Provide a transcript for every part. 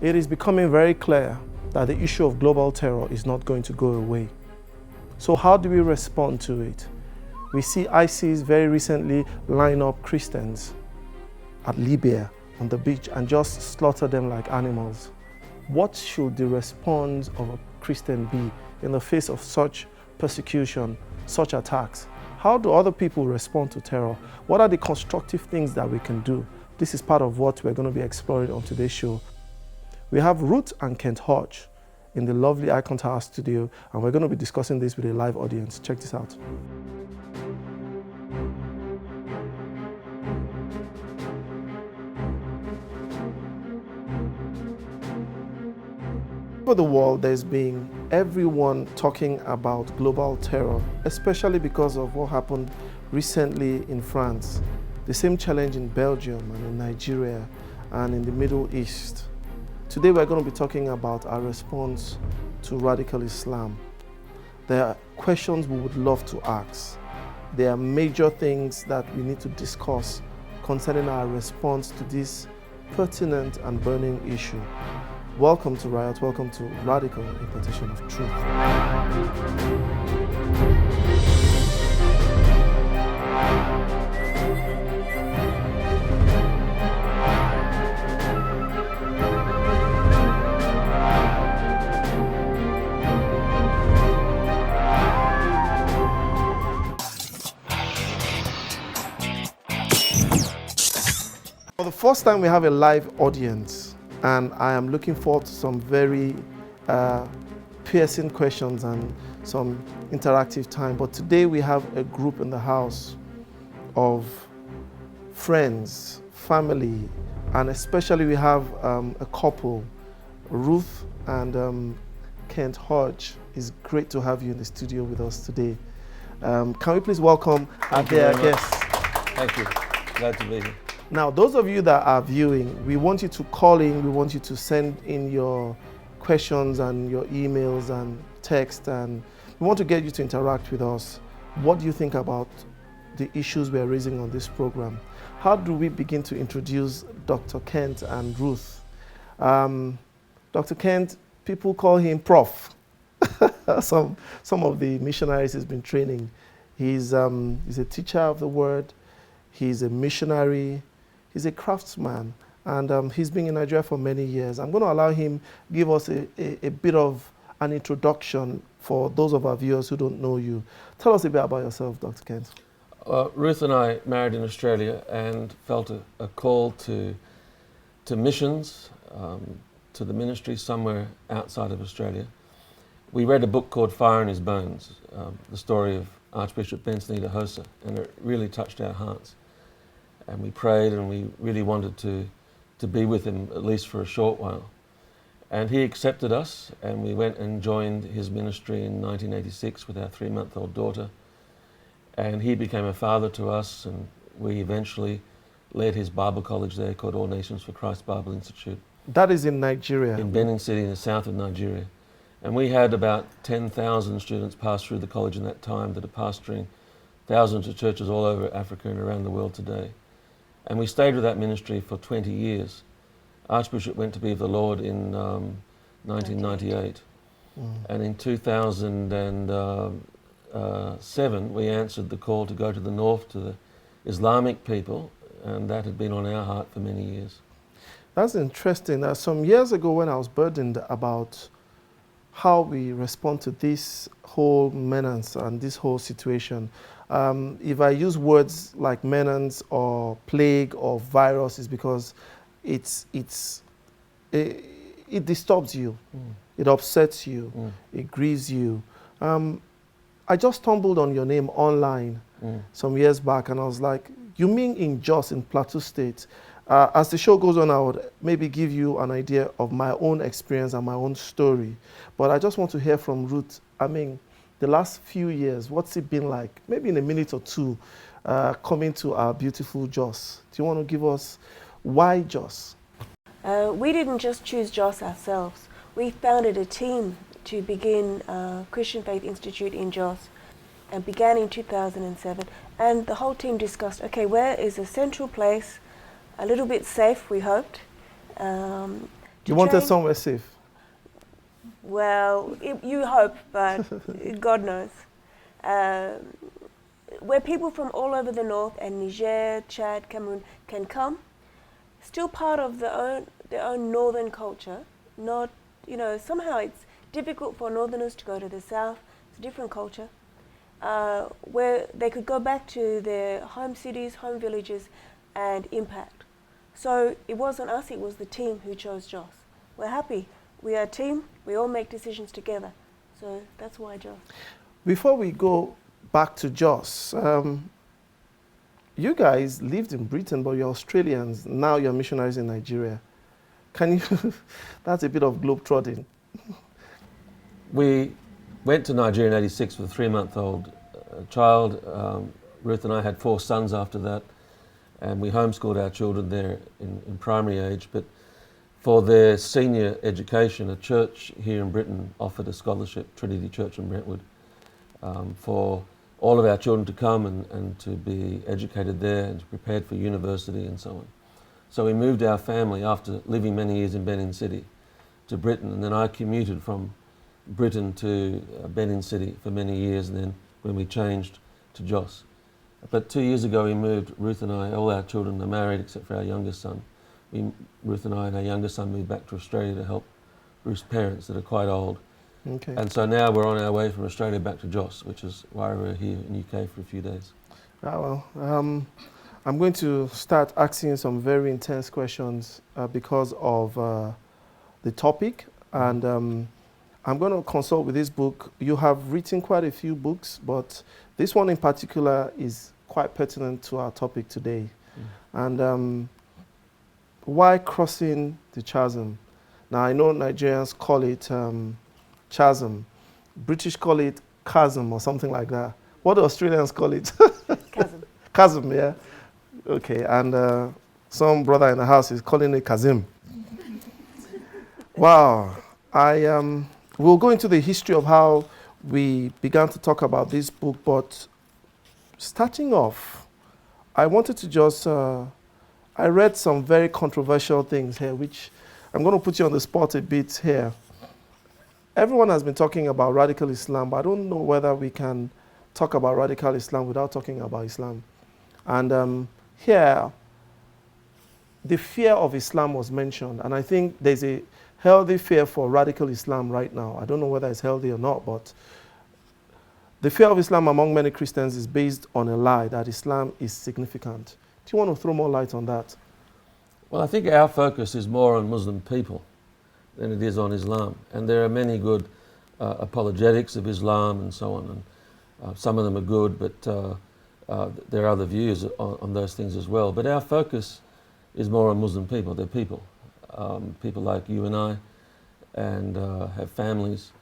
It is becoming very clear that the issue of global terror is not going to go away. So how do we respond to it? We see ISIS very recently line up Christians at Libya on the beach and just slaughter them like animals. What should the response of a Christian be in the face of such persecution, such attacks? How do other people respond to terror? What are the constructive things that we can do? This is part of what we're going to be exploring on today's show. We have Ruth and Kent Hodge in the lovely Icon Tower studio, and we're going to be discussing this with a live audience. Check this out. Over the world, there's been everyone talking about global terror, especially because of what happened recently in France. The same challenge in Belgium and in Nigeria and in the Middle East. Today we're going to be talking about our response to radical Islam. There are questions we would love to ask. There are major things that we need to discuss concerning our response to this pertinent and burning issue. Welcome to RIOT, welcome to Radical Importation of Truth. For the first time, we have a live audience. And I am looking forward to some very piercing questions and some interactive time. But today we have a group in the house of friends, family, and especially we have a couple, Ruth and Kent Hodge. It's great to have you in the studio with us today. Can we please welcome our dear guests? Thank you. Glad to be here. Now, those of you that are viewing, we want you to call in, we want you to send in your questions and your emails and text, and we want to get you to interact with us. What do you think about the issues we're raising on this program? How do we begin to introduce Dr. Kent and Ruth? Dr. Kent, people call him Prof. some of the missionaries he's been training. He's a teacher of the word, he's a missionary, he's a craftsman, and he's been in Nigeria for many years. I'm going to allow him give us a bit of an introduction for those of our viewers who don't know you. Tell us a bit about yourself, Dr. Kent. Ruth and I married in Australia and felt a call to missions, to the ministry somewhere outside of Australia. We read a book called Fire in His Bones, the story of Archbishop Benson Idahosa, and it really touched our hearts. And we prayed and we really wanted to be with him at least for a short while. And he accepted us and we went and joined his ministry in 1986 with our 3-month-old daughter. And he became a father to us, and we eventually led his Bible college there called All Nations for Christ Bible Institute. That is in Nigeria? In Benin City in the south of Nigeria. And we had about 10,000 students pass through the college in that time that are pastoring thousands of churches all over Africa and around the world today. And we stayed with that ministry for 20 years. Archbishop went to be with the Lord in 1998. And in 2007, we answered the call to go to the north to the Islamic people, and that had been on our heart for many years. That's interesting. Some years ago when I was burdened about how we respond to this whole menace and this whole situation, if I use words like menace or plague or virus, it's because it disturbs you, it upsets you, it grieves you. I just stumbled on your name online some years back, and I was like, you mean in Jos in Plateau State? As the show goes on, I would maybe give you an idea of my own experience and my own story. But I just want to hear from Ruth. I mean, the last few years, what's it been like? Maybe in a minute or two, coming to our beautiful Jos. Do you want to give us why Jos? We didn't just choose Jos ourselves. We founded a team to begin Christian Faith Institute in Jos, and began in 2007. And the whole team discussed, okay, where is a central place, a little bit safe, we hoped, You wanted train. somewhere safe. Well, you hope, but God knows. Where people from all over the north and Niger, Chad, Cameroon can come, still part of their own northern culture. Not, somehow it's difficult for northerners to go to the south. It's a different culture. Where they could go back to their home cities, home villages, and impact. So it wasn't us, it was the team who chose Jos. We're happy. We are a team. We all make decisions together. So that's why Jos. Before we go back to Jos, you guys lived in Britain, but you're Australians. Now you're missionaries in Nigeria. Can you, that's a bit of globetrotting. We went to Nigeria in '86 with a 3-month-old child. Ruth and I had 4 sons after that, and we homeschooled our children there in primary age. But for their senior education, a church here in Britain offered a scholarship, Trinity Church in Brentwood, for all of our children to come and to be educated there and to be prepared for university and so on. So we moved our family after living many years in Benin City to Britain, and then I commuted from Britain to Benin City for many years, and then when we changed to Jos. But 2 years ago we moved, Ruth and I, all our children are married except for our youngest son. Ruth and I and our youngest son moved back to Australia to help Ruth's parents that are quite old. Okay. And so now we're on our way from Australia back to Jos, which is why we're here in UK for a few days. I'm going to start asking some very intense questions because of the topic, and I'm going to consult with this book. You have written quite a few books, but this one in particular is quite pertinent to our topic today. And why crossing the chasm? Now, I know Nigerians call it chasm. British call it chasm or something like that. What do Australians call it? Chasm. Chasm, yeah. Okay, and some brother in the house is calling it chasm. Wow. We'll go into the history of how we began to talk about this book, but starting off, I wanted to just, I read some very controversial things here, which I'm going to put you on the spot a bit here. Everyone has been talking about radical Islam, but I don't know whether we can talk about radical Islam without talking about Islam. And here, the fear of Islam was mentioned, and I think there's a healthy fear for radical Islam right now. I don't know whether it's healthy or not, but the fear of Islam among many Christians is based on a lie that Islam is significant. Do you want to throw more light on that? Well, I think our focus is more on Muslim people than it is on Islam. And there are many good apologetics of Islam and so on. And some of them are good, but there are other views on those things as well. But our focus is more on Muslim people. They're people. People like you and I, and have families.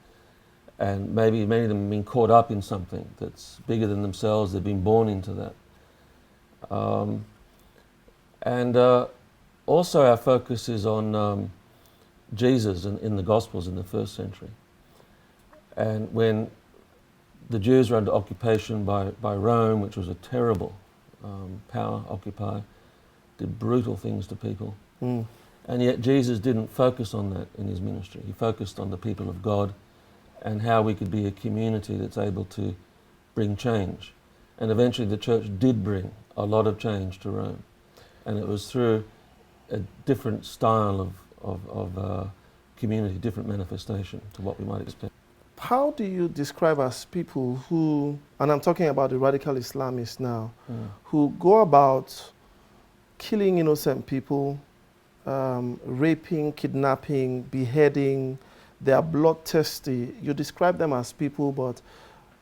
And maybe many of them have been caught up in something that's bigger than themselves. They've been born into that. Also our focus is on Jesus in the Gospels in the first century. And when the Jews were under occupation by Rome, which was a terrible power occupier, did brutal things to people. And yet Jesus didn't focus on that in his ministry. He focused on the people of God and how we could be a community that's able to bring change. And eventually the church did bring a lot of change to Rome. And it was through a different style of community, different manifestation to what we might expect. How do you describe as people who, and I'm talking about the radical Islamists now, who go about killing innocent people, raping, kidnapping, beheading, they are bloodthirsty. You describe them as people, but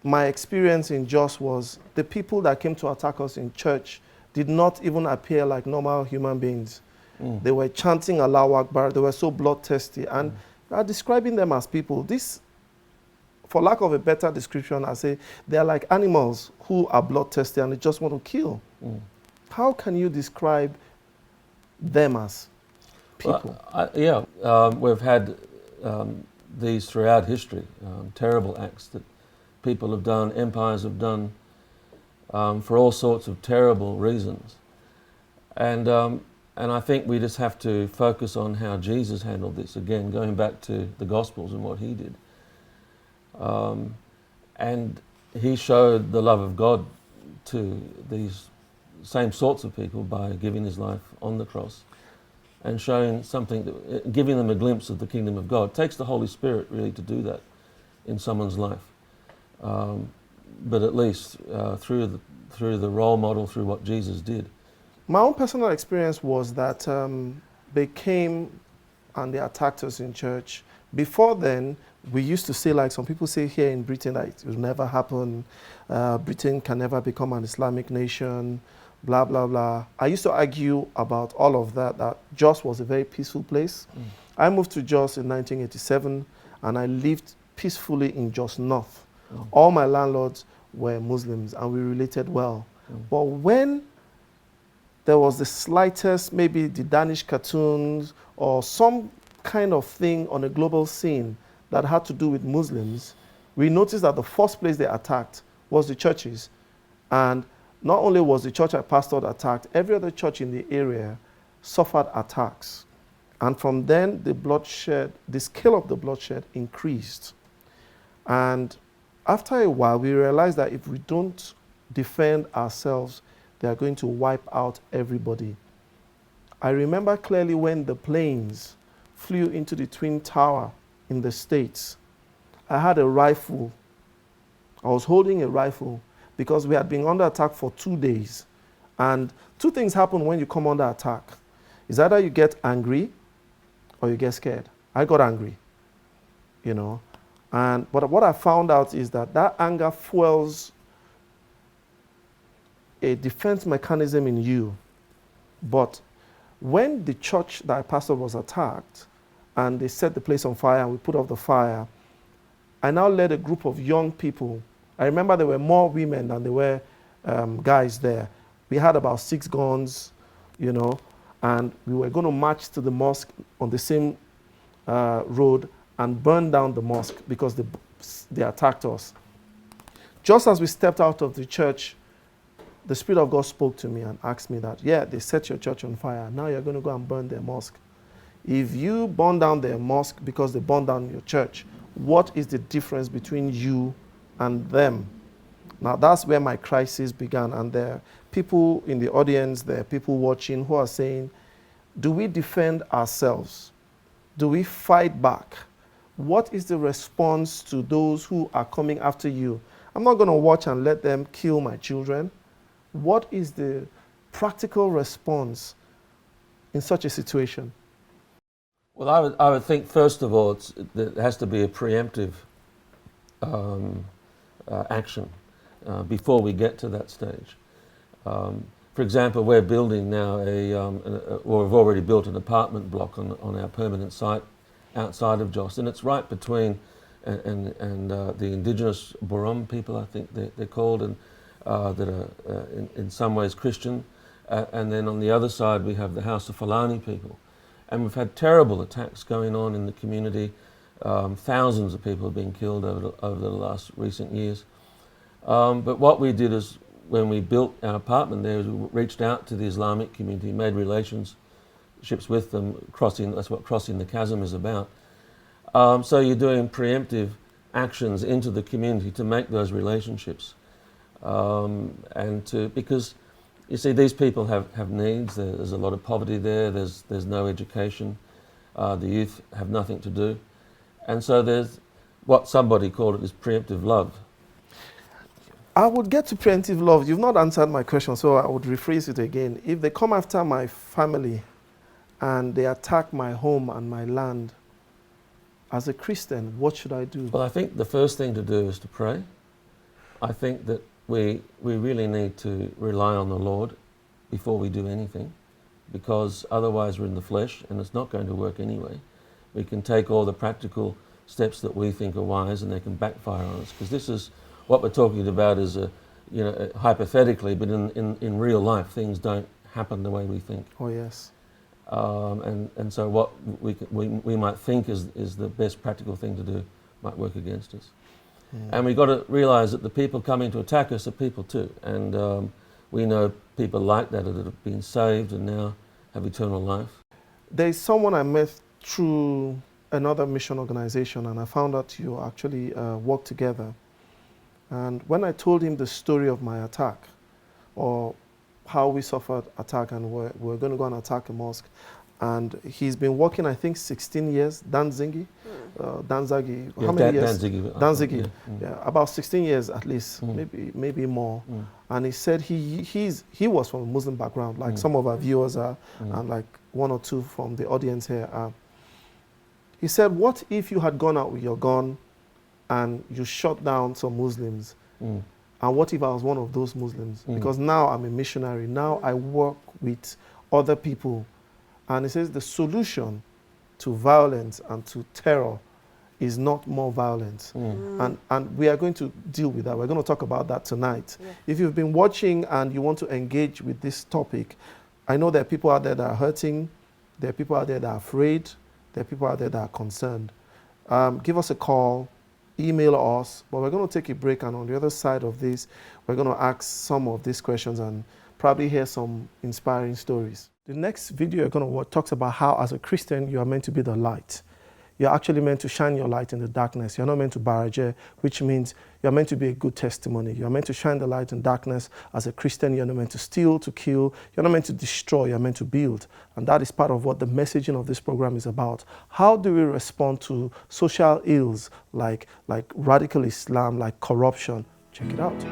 my experience in Jos was the people that came to attack us in church did not even appear like normal human beings. They were chanting Allahu Akbar. They were so bloodthirsty. And are describing them as people. This, for lack of a better description, I say they are like animals who are bloodthirsty and they just want to kill. How can you describe them as people? Well, we've had these throughout history, terrible acts that people have done, empires have done, for all sorts of terrible reasons. And And I think we just have to focus on how Jesus handled this, again, going back to the Gospels and what he did. And he showed the love of God to these same sorts of people by giving his life on the cross and showing something, giving them a glimpse of the kingdom of God. It takes the Holy Spirit really to do that in someone's life. But at least through the role model, through what Jesus did. My own personal experience was that they came and they attacked us in church. Before then, we used to say, like some people say here in Britain, that it will never happen. Britain can never become an Islamic nation, blah, blah, blah. I used to argue about all of that, that Jos was a very peaceful place. I moved to Jos in 1987, and I lived peacefully in Jos North. All my landlords were Muslims, and we related well. But when there was the slightest, maybe the Danish cartoons or some kind of thing on a global scene that had to do with Muslims, we noticed that the first place they attacked was the churches. And not only was the church I pastored attacked, every other church in the area suffered attacks. And from then, the bloodshed, the scale of the bloodshed increased. And after a while, we realized that if we don't defend ourselves, they are going to wipe out everybody. I remember clearly when the planes flew into the Twin Tower in the States. I had a rifle. I was holding a rifle because we had been under attack for 2 days. And two things happen when you come under attack. It's either you get angry or you get scared. I got angry, you know. But what I found out is that that anger fuels a defense mechanism in you. But when the church that I pastored was attacked and they set the place on fire and we put off the fire, I now led a group of young people. I remember there were more women than there were guys there. We had about 6 guns, you know, and we were going to march to the mosque on the same road and burn down the mosque because they attacked us. Just as we stepped out of the church, the Spirit of God spoke to me and asked me that, yeah, they set your church on fire. Now you're going to go and burn their mosque. If you burn down their mosque because they burned down your church, what is the difference between you and them? Now that's where my crisis began. And there are people in the audience, there are people watching who are saying, do we defend ourselves? Do we fight back? What is the response to those who are coming after you? I'm not going to watch and let them kill my children. What is the practical response in such a situation? Well, I would think, first of all, there has to be a preemptive action before we get to that stage. For example, we're building now or we've already built an apartment block on our permanent site outside of Jos, and it's right between the indigenous Borom people, I think they're called, and that are in some ways Christian, and then on the other side we have the House of Fulani people. And we've had terrible attacks going on in the community. Thousands of people have been killed over the last recent years. But what we did is, when we built our apartment there, is we reached out to the Islamic community, made relationships with them, that's what crossing the chasm is about. So you're doing preemptive actions into the community to make those relationships. Because you see, these people have needs. There's a lot of poverty there. There's no education. The youth have nothing to do, and so there's what somebody called it is preemptive love. I would get to preemptive love. You've not answered my question, so I would rephrase it again. If they come after my family and they attack my home and my land, as a Christian, what should I do? Well, I think the first thing to do is to pray. I think that we really need to rely on the Lord before we do anything, because otherwise we're in the flesh and it's not going to work anyway. We can take all the practical steps that we think are wise and they can backfire on us, because this is what we're talking about is hypothetically, but in real life things don't happen the way we think. Oh yes. And so what we might think is the best practical thing to do might work against us. And we've got to realise that the people coming to attack us are people too. And we know people like that have been saved and now have eternal life. There's someone I met through another mission organization, and I found out you actually work together. And when I told him the story of my attack, or how we suffered attack and we're going to go and attack a mosque, and he's been working, I think, 16 years, Danzigi, Danzagi, Yeah, how many years? Danzigi. Danzigi, Yeah. yeah, about 16 years at least, maybe more. And he said he was from a Muslim background, like some of our viewers are, and like one or two from the audience here are. He said, what if you had gone out with your gun and you shot down some Muslims? And what if I was one of those Muslims? Because now I'm a missionary. Now I work with other people. And he says the solution to violence and to terror is not more violence. And we are going to deal with that. We're going to talk about that tonight. Yeah. If you've been watching and you want to engage with this topic, I know there are people out there that are hurting. There are people out there that are afraid. There are people out there that are concerned. Give us a call. Email us, but we're going to take a break, and on the other side of this, we're going to ask some of these questions and probably hear some inspiring stories. The next video you're going to watch talks about how, as a Christian, you are meant to be the light. You're actually meant to shine your light in the darkness. You're not meant to barrage, which means you're meant to be a good testimony. You're meant to shine the light in darkness. As a Christian, you're not meant to steal, to kill. You're not meant to destroy. You're meant to build. And that is part of what the messaging of this program is about. How do we respond to social ills like radical Islam, like corruption? Check it out.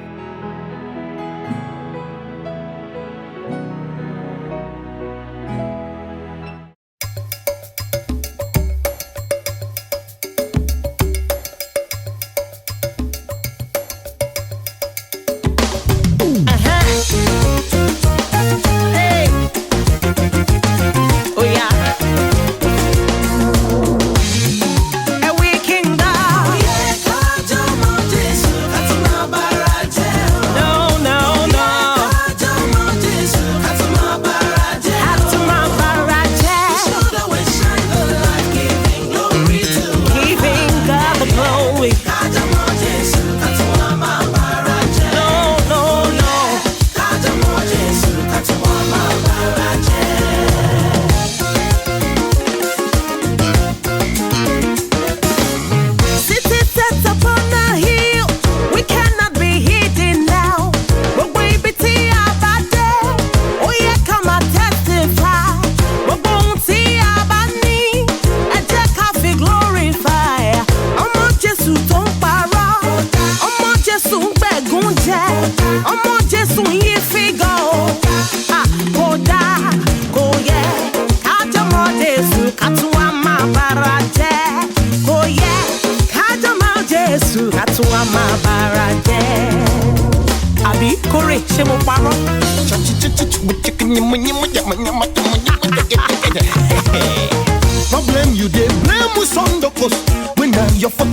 Problem you dey blame us on the coast. When now your fault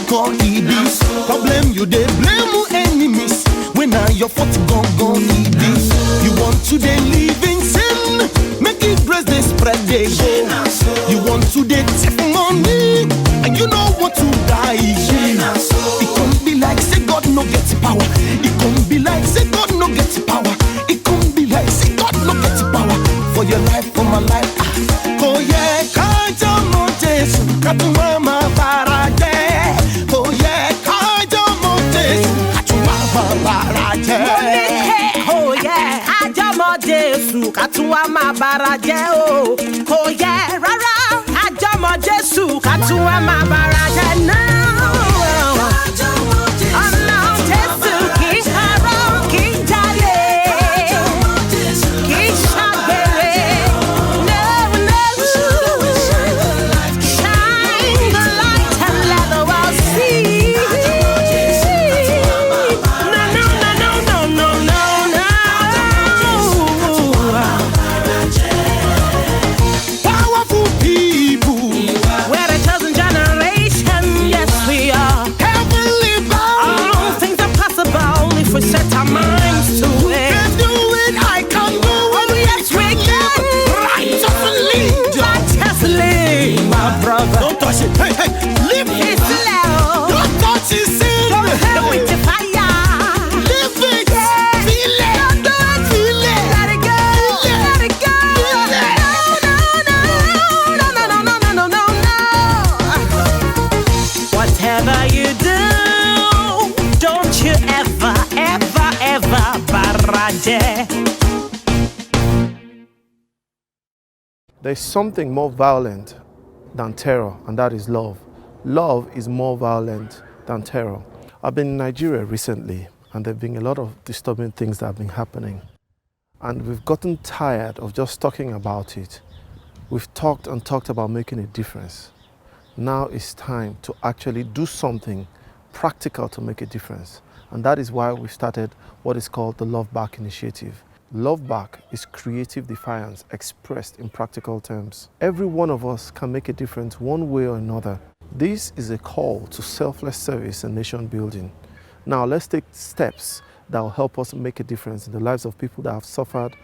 gone need this. Problem you dey blame enemies. When now your fault gone need this. You want to dey live in sin, make it grace they spread they go. You want to dey take money, and you know what to die. It can't be like say God no get power. It can't be like say God no get power. It can't be like say God no get power for your life, for my life. Oh yeah, kaja mo Jesu, katuma ma baraje. Oh yeah, kaja mo Jesu, katuma ma baraje. Oh yeah, kaja mo Jesu, katuma ma baraje. Oh yeah, rara, kaja mo Jesu, katuma ma baraje. No. Feel it. bàjẹ́. There's something more violent than terror, and that is love. Love is more violent than terror. I've been in Nigeria recently, and there have been a lot of disturbing things that have been happening. And we've gotten tired of just talking about it. We've talked and talked about making a difference. Now it's time to actually do something practical to make a difference. And that is why we started what is called the Love Back Initiative. Love Back is creative defiance expressed in practical terms. Every one of us can make a difference one way or another. This is a call to selfless service and nation building. Now let's take steps that will help us make a difference in the lives of people that have suffered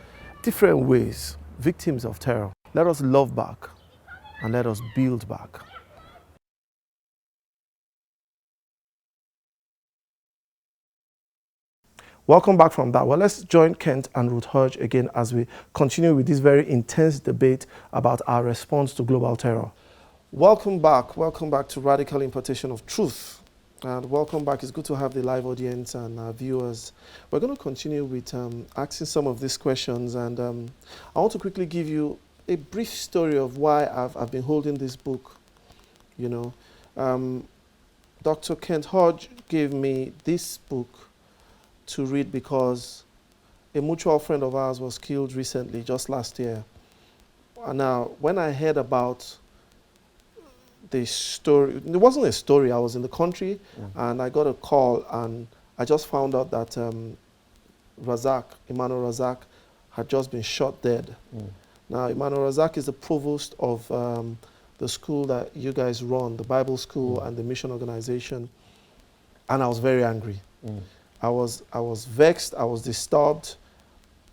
different ways, victims of terror. Let us love back and let us build back. Welcome back from that. Well, let's join Kent and Ruth Hodge again as we continue with this very intense debate about our response to global terror. Welcome back to Radical Importation of Truth. And welcome back. It's good to have the live audience and our viewers. We're going to continue with asking some of these questions. And I want to quickly give you a brief story of why I've been holding this book. You know, Dr. Kent Hodge gave me this book to read because a mutual friend of ours was killed recently, just last year. And now, when I heard about the story, it wasn't a story, I was in the country and I got a call and I just found out that Emmanuel Razak had just been shot dead. Now, Emmanuel Razak is the provost of the school that you guys run, the Bible school and the mission organization. And I was very angry. I was vexed, I was disturbed,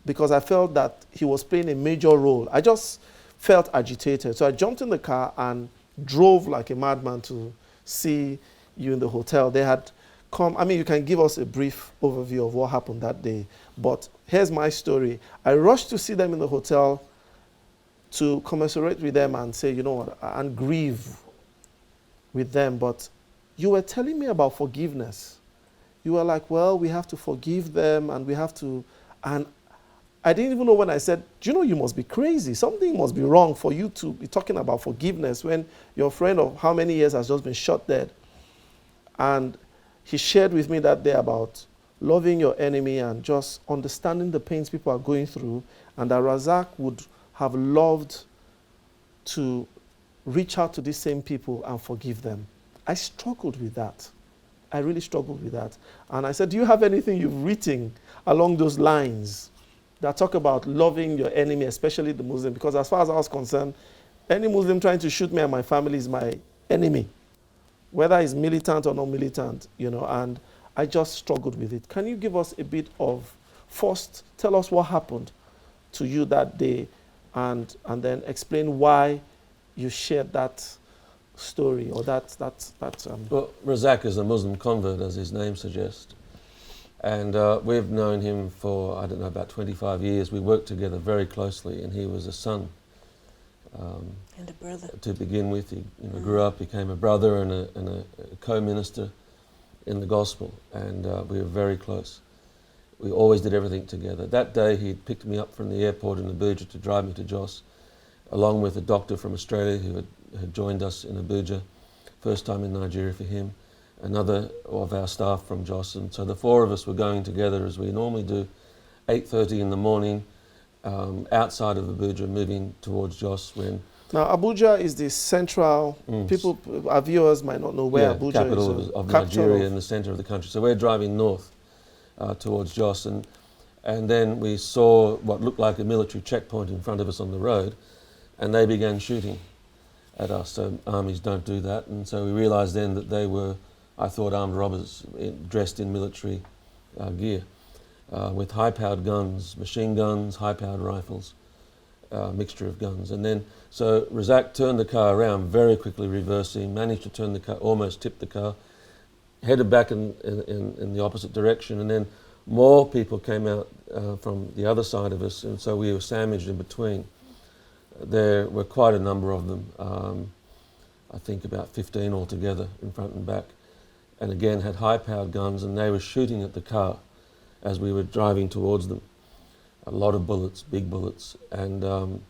because I felt that he was playing a major role. I just felt agitated. So I jumped in the car and drove like a madman to see you in the hotel. They had come, I mean, you can give us a brief overview of what happened that day, but here's my story. I rushed to see them in the hotel to commiserate with them and say, you know what, and grieve with them, but you were telling me about forgiveness. You were like, well, we have to forgive them and we have to, and I didn't even know when I said, do you know, you must be crazy. Something must be wrong for you to be talking about forgiveness when your friend of how many years has just been shot dead. And he shared with me that day about loving your enemy and just understanding the pains people are going through, and that Razak would have loved to reach out to these same people and forgive them. I struggled with that. I really struggled with that. And I said, do you have anything you've written along those lines that talk about loving your enemy, especially the Muslim? Because as far as I was concerned, any Muslim trying to shoot me and my family is my enemy, whether he's militant or non-militant, you know, and I just struggled with it. Can you give us a bit of, first, tell us what happened to you that day, and then explain why you shared that story, or Well, Razak is a Muslim convert, as his name suggests. And we've known him for, I don't know, about 25 years. We worked together very closely, and he was a son. And a brother. To begin with, he grew up, became a brother and a co-minister in the gospel, and we were very close. We always did everything together. That day, he picked me up from the airport in Abuja to drive me to Jos, along with a doctor from Australia who had joined us in Abuja, first time in Nigeria for him, another of our staff from Jos. And so the four of us were going together, as we normally do, 8:30 in the morning, outside of Abuja, moving towards Jos. Now, Abuja is the central, people, our viewers might not know where Abuja capital is. of Nigeria, in the center of the country. So we're driving north towards Jos, and then we saw what looked like a military checkpoint in front of us on the road, and they began shooting at us. So armies don't do that, and so we realized then that they were, I thought, armed robbers dressed in military gear with high-powered guns, machine guns, high-powered rifles, mixture of guns. And then, so Razak turned the car around very quickly, reversing, managed to turn the car, almost tipped the car, headed back in the opposite direction, and then more people came out from the other side of us, and so we were sandwiched in between. There were quite a number of them, I think about 15 altogether, in front and back, and again had high-powered guns, and they were shooting at the car as we were driving towards them. a lot of bullets, big bullets, and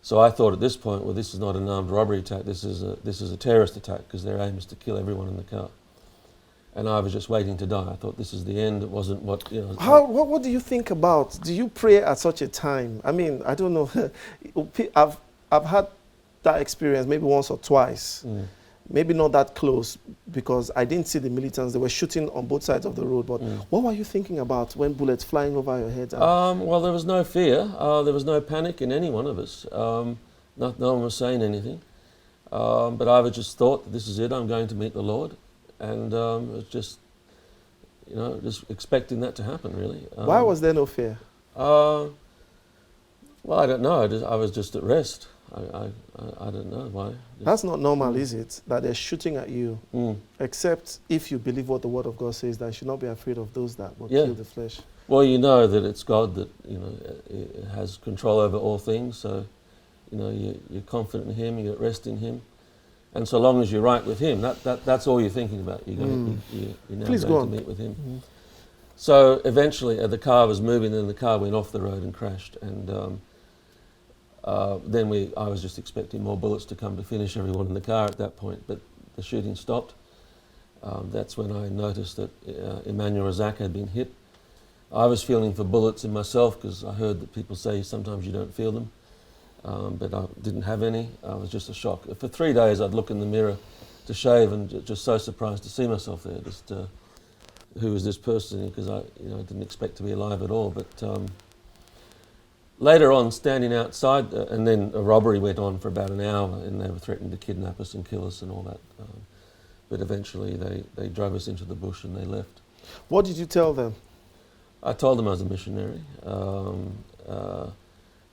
so I thought at this point, well, this is not an armed robbery attack. This is a terrorist attack because their aim is to kill everyone in the car. And I was just waiting to die. I thought this is the end. It wasn't what, you know. What do you think about? Do you pray at such a time? I mean, I don't know. I've had that experience maybe once or twice. Maybe not that close because I didn't see the militants. They were shooting on both sides of the road. But what were you thinking about when bullets flying over your head? Well, there was no fear. There was no panic in any one of us. No one was saying anything. But I just thought, this is it. I'm going to meet the Lord. And it was just, you know, just expecting that to happen, really. Why was there no fear? Well, I don't know. I was just at rest. I don't know why. That's not normal, is it? That they're shooting at you, except if you believe what the Word of God says, that you should not be afraid of those that will kill the flesh. Well, you know that it's God that, you know, has control over all things. So, you know, you're confident in Him. You're at rest in Him. And so long as you're right with Him, that's all you're thinking about. You're now going to meet with Him. So eventually the car was moving and the car went off the road and crashed. And then I was just expecting more bullets to come to finish everyone in the car at that point. But the shooting stopped. That's when I noticed that Emmanuel Razak had been hit. I was feeling for bullets in myself because I heard that people say sometimes you don't feel them. But I didn't have any. I was just a shock. For 3 days I'd look in the mirror to shave and just so surprised to see myself there. Just who was this person? Because I didn't expect to be alive at all. But later on, standing outside, and then a robbery went on for about an hour, and they were threatening to kidnap us and kill us and all that. But eventually they drove us into the bush and they left. What did you tell them? I told them I was a missionary.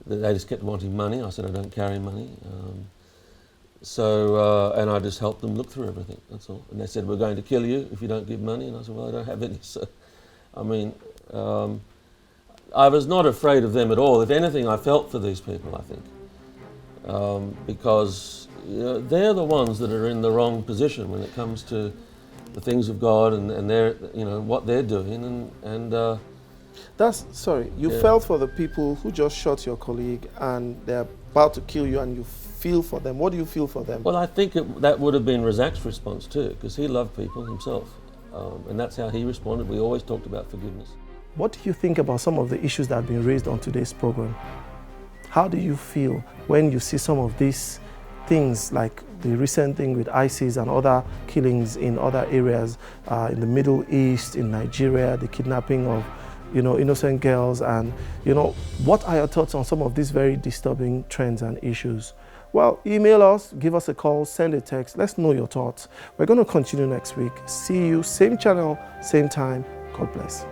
They just kept wanting money. I said I don't carry money. And I just helped them look through everything, that's all. And they said, we're going to kill you if you don't give money. And I said, well, I don't have any. So, I mean, I was not afraid of them at all. If anything, I felt for these people, I think. Because they're the ones that are in the wrong position when it comes to the things of God and their, what they're doing. You felt for the people who just shot your colleague and they're about to kill you and you feel for them. What do you feel for them? Well, I think that would have been Razak's response too, because he loved people himself. And that's how he responded. We always talked about forgiveness. What do you think about some of the issues that have been raised on today's program? How do you feel when you see some of these things, like the recent thing with ISIS and other killings in other areas, in the Middle East, in Nigeria, the kidnapping of innocent girls, and what are your thoughts on some of these very disturbing trends and issues? Well, email us, give us a call, send a text. Let's know your thoughts. We're going to continue next week. See you, same channel, same time. God bless.